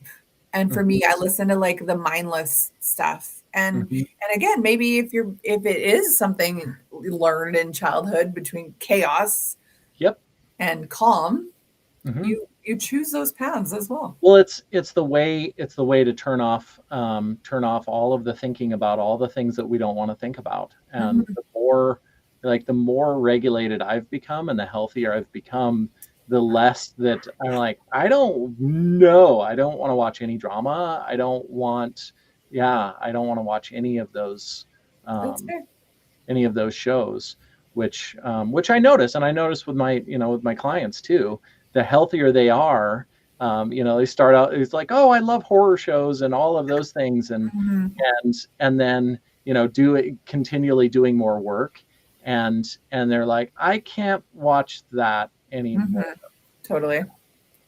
And for me, I listen to like the mindless stuff. And again, maybe if it is something learned in childhood between chaos and calm, you choose those paths as well. Well, it's the way to turn off all of the thinking about all the things that we don't want to think about. And the more regulated I've become and the healthier I've become, the less that I'm like, I don't want to watch any drama. I don't want to watch any of those shows, which I notice, and I notice with my clients too. The healthier they are, they start out, it's like, oh, I love horror shows and all of those things, and then continually doing more work, and they're like, I can't watch that anymore. Totally.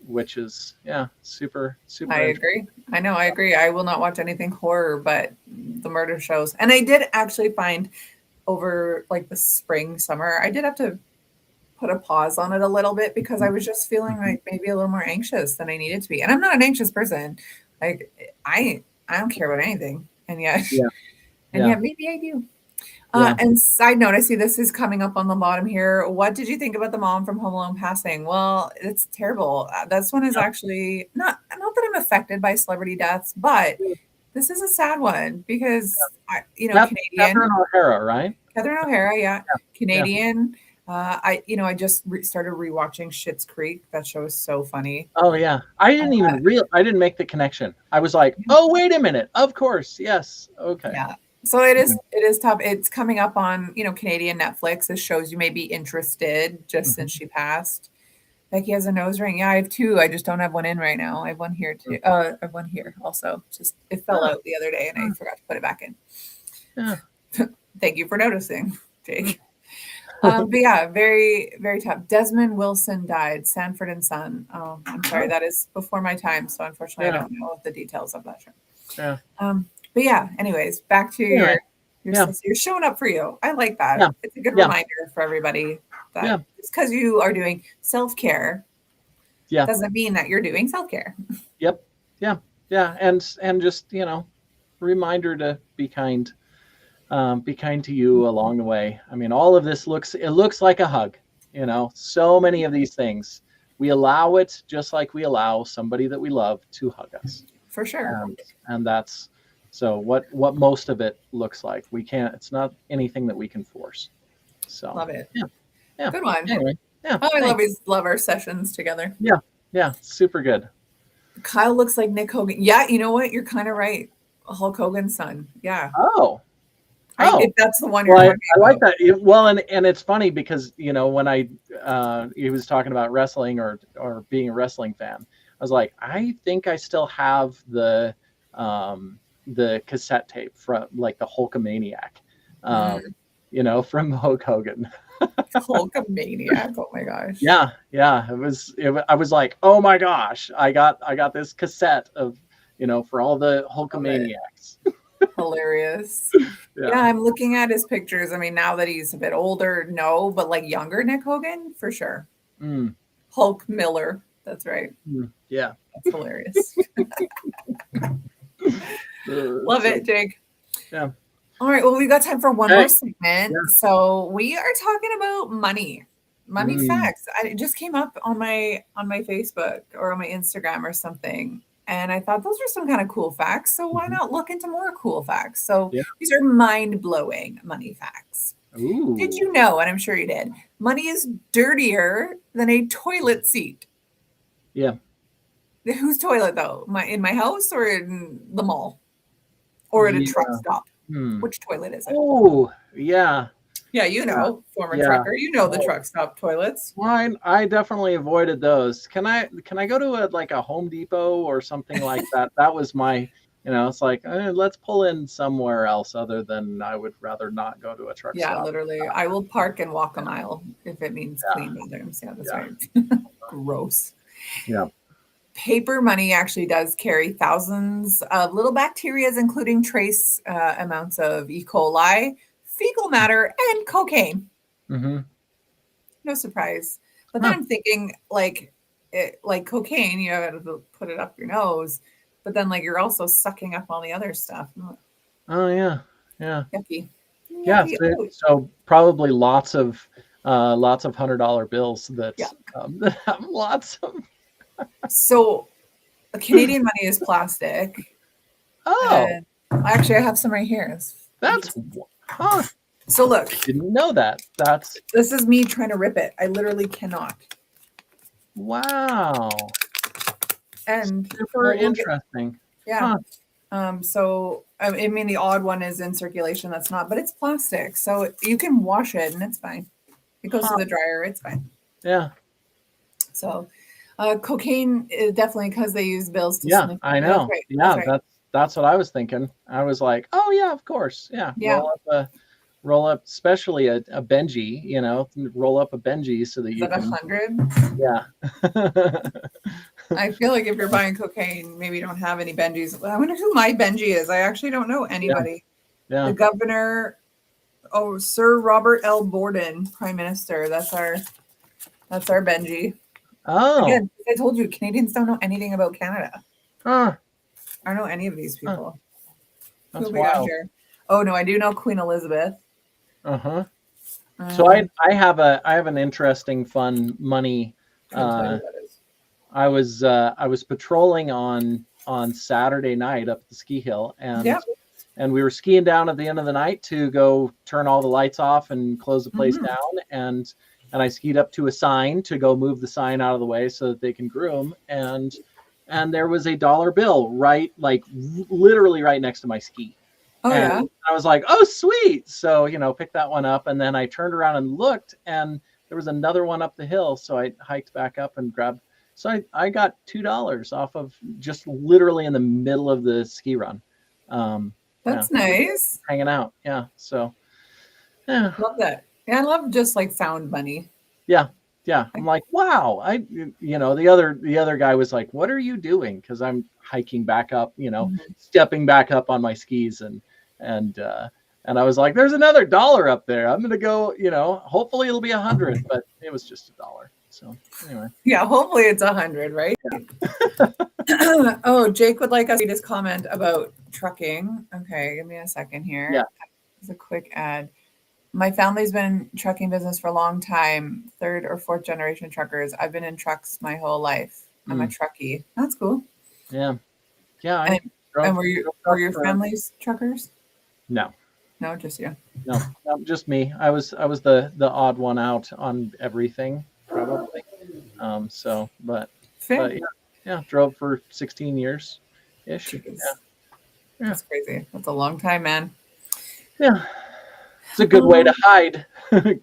Which is super. I agree. I agree. I will not watch anything horror, but the murder shows. And I did actually find over like the spring, summer, I did have to put a pause on it a little bit, because I was just feeling like maybe a little more anxious than I needed to be. And I'm not an anxious person. Like, I don't care about anything. And yet maybe I do. And side note, I see this is coming up on the bottom here. What did you think about the mom from Home Alone passing? Well, it's terrible. This one is actually not that I'm affected by celebrity deaths, but this is a sad one, because Canadian. Catherine O'Hara, right? Catherine O'Hara, Canadian. I just started rewatching Schitt's Creek. That show is so funny. Oh yeah, I didn't make the connection. I was like, oh, wait a minute, of course, yes, okay. Yeah. So it is tough. It's coming up on Canadian Netflix. It shows you may be interested, just since she passed. Becky has a nose ring. Yeah, I have two. I just don't have one in right now. I have one here too. I have one here also. Just it fell out the other day, and I forgot to put it back in. Yeah. Thank you for noticing, Jake. But yeah, very, very tough. Desmond Wilson died, Sanford and Son. Oh, I'm sorry, that is before my time, so unfortunately I don't know the details of that show. Yeah. But yeah, anyways, back to your you're showing up for you. I like that. Yeah. It's a good reminder for everybody that just because you are doing self-care doesn't mean that you're doing self-care. Yep. Yeah. And just, reminder to be kind be kind to you along the way. I mean, all of this looks like a hug. So many of these things, we allow it just like we allow somebody that we love to hug us. For sure. And that's so what most of it looks like. We can't. It's not anything that we can force. So love it. Yeah. Good one. Anyway, yeah. Oh, I love our sessions together. Yeah. Super good. Kyle looks like Nick Hogan. Yeah, you know what? You're kind of right. Hulk Hogan's son. Yeah. Oh. If that's the one you're talking about. I like that. Well, and it's funny because when he was talking about wrestling or being a wrestling fan, I was like, I think I still have the cassette tape from like the Hulkamaniac, from Hulk Hogan. Hulkamaniac. Oh my gosh. Yeah. I was like, oh my gosh, I got this cassette of for all the Hulkamaniacs. Hilarious. Yeah, I'm looking at his pictures. I mean, now that he's a bit older, no, but like younger Nick Hogan, for sure. Hulk Miller. That's right. Yeah. That's hilarious. Love it, Jake. Yeah. All right. Well, we got time for one more segment. Yeah. So we are talking about money facts. It just came up on my Facebook or on my Instagram or something. And I thought those are some kind of cool facts. So why not look into more cool facts? So these are mind-blowing money facts. Ooh. Did you know, and I'm sure you did, money is dirtier than a toilet seat? Yeah. Whose toilet, though? In my house or in the mall? Or at a truck stop? Which toilet is it? Oh, yeah. Yeah, former trucker, the truck stop toilets. Well, I definitely avoided those. Can I go to a Home Depot or something like that? That was my, it's like, let's pull in somewhere else other than I would rather not go to a truck stop. Yeah, literally. I will park and walk a mile if it means clean bathrooms. Yeah, that's right. Gross. Yeah. Paper money actually does carry thousands of little bacteria, including trace amounts of E. coli, fecal matter, and cocaine. No surprise. But then I'm thinking like cocaine, you have to put it up your nose, but then you're also sucking up all the other stuff. Oh yeah. Yucky. Yeah. So probably lots of $100 bills that have lots of. So Canadian money is plastic. Oh. Actually, I have some right here. That's So look. Didn't know that. This is me trying to rip it. I literally cannot. Wow. And super interesting. Yeah. So I mean, the odd one is in circulation. That's not, but it's plastic, so you can wash it and it's fine. It goes to the dryer. It's fine. Yeah. So, cocaine is definitely because they use bills to. Yeah, I know. Right. Yeah, that's what I was thinking. I was like, oh yeah, of course. Yeah. Roll up, especially a Benji. Roll up a Benji so that you can. 100. Yeah. I feel like if you're buying cocaine, maybe you don't have any Benjis. I wonder who my Benji is. I actually don't know anybody. Yeah. The governor, Sir Robert L. Borden, Prime Minister. That's our Benji. Oh. Again, I told you, Canadians don't know anything about Canada. Huh. I don't know any of these people. That's wild. Oh no, I do know Queen Elizabeth. Uh-huh. So I have an interesting, fun money. I was patrolling on Saturday night up the ski hill, and we were skiing down at the end of the night to go turn all the lights off and close the place down, and I skied up to a sign to go move the sign out of the way so that they can groom, and there was a $1 bill literally right next to my ski. Oh, and yeah. I was like, oh, sweet. So, picked that one up. And then I turned around and looked, and there was another one up the hill. So I hiked back up and grabbed. So I got $2 off of just literally in the middle of the ski run. That's nice. Hanging out. Yeah. So, yeah. Love that. Yeah, I love just found money. Yeah. Yeah. I'm like, wow. The other guy was like, what are you doing? Because I'm hiking back up, stepping back up on my skis and I was like, there's another $1 up there. I'm going to go, hopefully it'll be 100, but it was just $1. So anyway. Yeah. Hopefully it's 100, right? Yeah. Oh, Jake would like us to read his comment about trucking. Okay. Give me a second here. Yeah. It's a quick ad. My family's been in trucking business for a long time, 3rd or 4th generation truckers. I've been in trucks my whole life. I'm a truckie. That's cool. Yeah. Yeah. And were your family's truckers? No. No, just you. No, just me. I was the odd one out on everything, probably. But yeah, drove for 16 years ish. Yeah. That's crazy. That's a long time, man. Yeah. It's a good way to hide.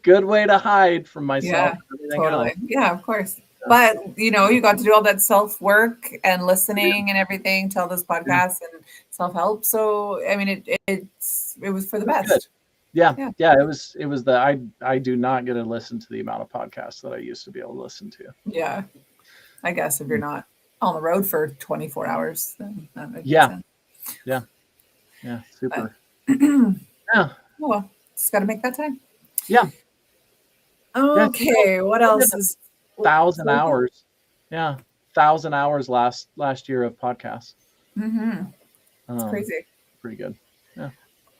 Good way to hide from myself. Yeah, totally. Else. Yeah, of course. But you got to do all that self work and listening and everything to all those podcasts and self help. So I mean, it was for the best. Good. Yeah. It was I do not get to listen to the amount of podcasts that I used to be able to listen to. Yeah, I guess if you're not on the road for 24 hours, then that makes sense. Yeah, super. Yeah. Oh well, just got to make that time. Yeah. Okay, what else is 1,000 hours? Yeah, 1,000 hours last year of podcasts. It's crazy. Pretty good. Yeah.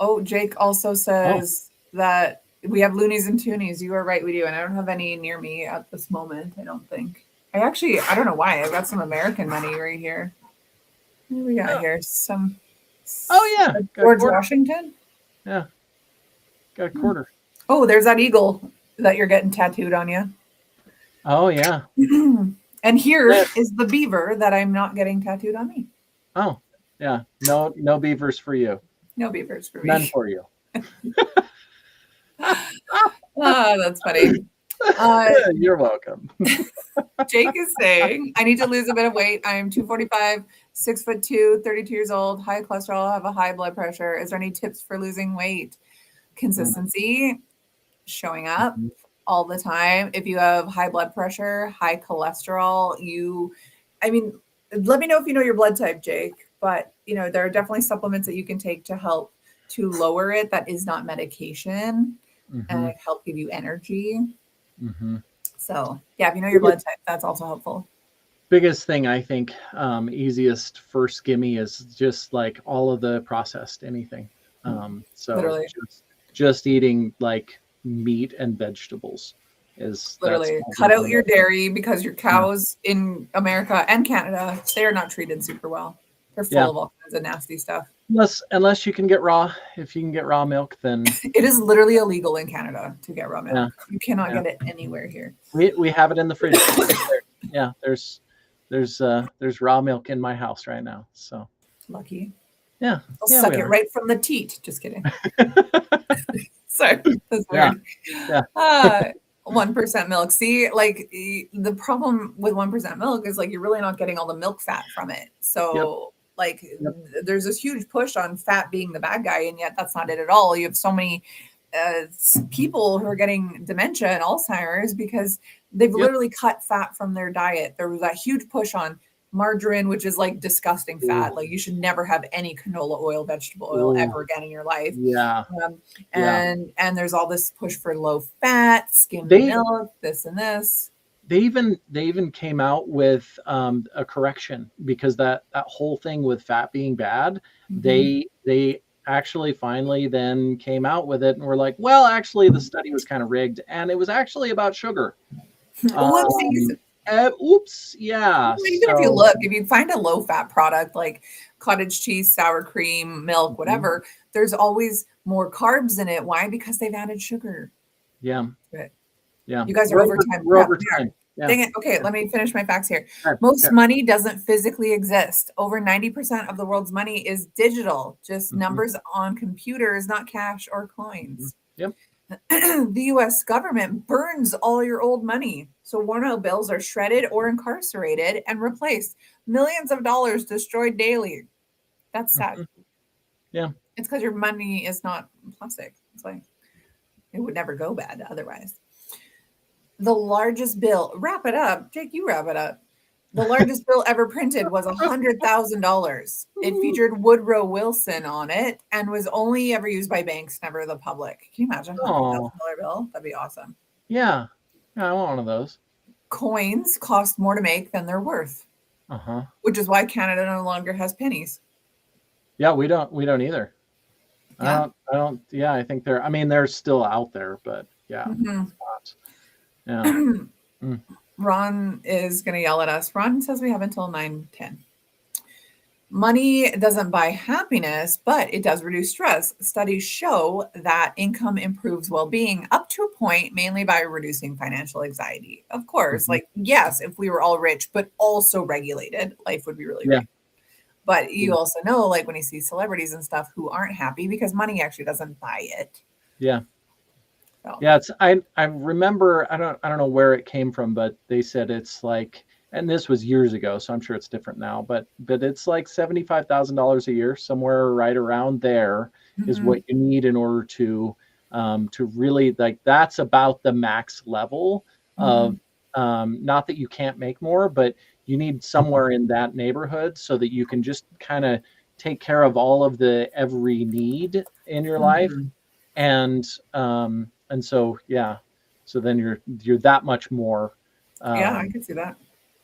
Oh, Jake also says that we have loonies and toonies. You are right, we do, and I don't have any near me at this moment. I don't think. I don't know why. I've got some American money right here. What do we got here? Some. Oh yeah, George Washington. Yeah. Got a quarter. Oh, there's that eagle that you're getting tattooed on you. Oh yeah. And here is the beaver that I'm not getting tattooed on me. Oh yeah. No beavers for you. No beavers for me. None for you. That's funny. You're welcome. Jake is saying, I need to lose a bit of weight. I'm 245, 6'2", 32 years old, high cholesterol, have a high blood pressure. Is there any tips for losing weight? Consistency, showing up all the time. If you have high blood pressure, high cholesterol, let me know if you know your blood type, Jake. But, there are definitely supplements that you can take to help to lower it. That is not medication and help give you energy. So, yeah, if you know your blood type, that's also helpful. Biggest thing, I think, easiest first gimme is just like all of the processed anything. So literally. Just eating like meat and vegetables is literally cut out your dairy, because your cows in America and Canada, they are not treated super well. They're full of all kinds of nasty stuff. Unless you can get raw. If you can get raw milk, then it is literally illegal in Canada to get raw milk. Yeah. You cannot get it anywhere here. We have it in the fridge. Yeah, there's raw milk in my house right now. So lucky. Yeah. I'll suck it right from the teat. Just kidding. Sorry, that's weird. Yeah. 1% milk. See, like the problem with 1% milk is like you're really not getting all the milk fat from it. So there's this huge push on fat being the bad guy, and yet that's not it at all. You have so many people who are getting dementia and Alzheimer's because they've literally cut fat from their diet. There was that huge push on margarine, which is like disgusting fat. Like you should never have any canola oil, vegetable oil ever again in your life. And there's all this push for low fat, skim milk, this and this. They even came out with a correction, because that whole thing with fat being bad, they actually finally then came out with it and were like, well, actually the study was kind of rigged and it was actually about sugar. Oops. Yeah. Even if you find a low fat product like cottage cheese, sour cream, milk, whatever, there's always more carbs in it. Why? Because they've added sugar. Yeah. Yeah. You guys are over time. We're over time. Yeah. Dang it. Okay, let me finish my facts here. Most money doesn't physically exist. Over 90% of the world's money is digital, just numbers on computers, not cash or coins. Yep. The U.S. government burns all your old money. So $1 bills are shredded or incarcerated and replaced. Millions of dollars destroyed daily. That's sad. Yeah. It's because your money is not plastic. It's like it would never go bad otherwise. The largest bill, wrap it up. Jake, you wrap it up. The largest bill ever printed was $100,000. It featured Woodrow Wilson on it and was only ever used by banks, never the public. Can you imagine a $100,000 bill? That'd be awesome. Yeah. I want one of those. Coins cost more to make than they're worth. Which is why Canada no longer has pennies. Yeah, we don't either. I don't. Yeah, I think they're. I mean, they're still out there, but yeah, it's not. Yeah. Ron is going to yell at us. Ron says we have until 9:10. Money doesn't buy happiness, but it does reduce stress. Studies show that income improves well-being up to a point, mainly by reducing financial anxiety. Of course, like, yes, if we were all rich, but also regulated, life would be really great. But you also know, like, when you see celebrities and stuff who aren't happy because money actually doesn't buy it. Yeah. Yeah, it's I remember, I don't know where it came from, but they said it's like, and this was years ago, so I'm sure it's different now, but it's like $75,000 a year, somewhere right around there is what you need in order to really, like, that's about the max level of not that you can't make more, but you need somewhere in that neighborhood so that you can just kind of take care of all of the every need in your life. And so, yeah, so then you're that much more. Yeah, I can see that.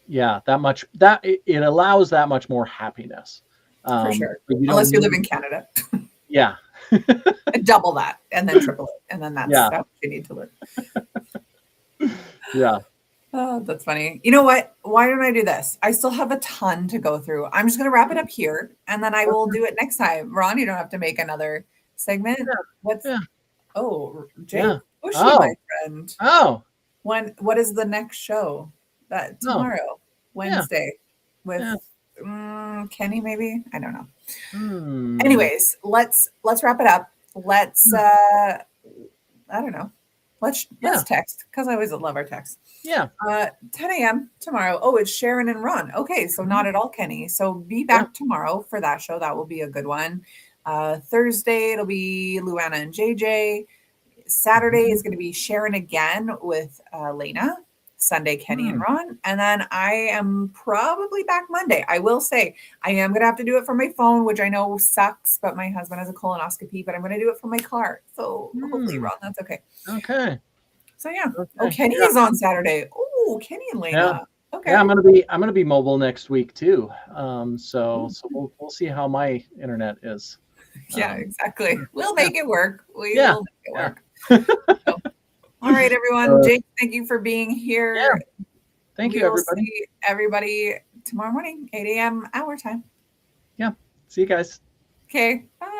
Yeah, that much, that it allows that much more happiness. For sure. Unless you live in Canada. Yeah. Double that and then triple it. And then that's what you need to live. Yeah. Oh, that's funny. You know what? Why don't I do this? I still have a ton to go through. I'm just going to wrap it up here and then I will do it next time. Ron, you don't have to make another segment. Oh, Jay Bushy, my friend. What is the next show? That tomorrow, Wednesday, with Kenny, maybe? I don't know. Anyways, let's wrap it up. Let's I don't know. Let's text, because I always love our text. 10 a.m. tomorrow. Oh, it's Sharon and Ron. Okay, so not at all Kenny. So be back tomorrow for that show. That will be a good one. Thursday, it'll be Luana and JJ. Saturday is going to be Sharon again with Lena. Sunday, Kenny and Ron. And then I am probably back Monday. I will say I am going to have to do it from my phone, which I know sucks, but my husband has a colonoscopy, but I'm going to do it from my car. So hopefully, Ron, that's okay. Okay. So yeah. Okay. Oh, Kenny is on Saturday. Oh, Kenny and Lena. Yeah. Okay. Yeah, I'm going to be mobile next week too. So we'll see how my internet is. Yeah, exactly. We'll make it work. We will make it work. So, all right, everyone. Jake, thank you for being here. Yeah. Thank you, everybody. See everybody tomorrow morning, 8 a.m. our time. Yeah. See you guys. Okay. Bye.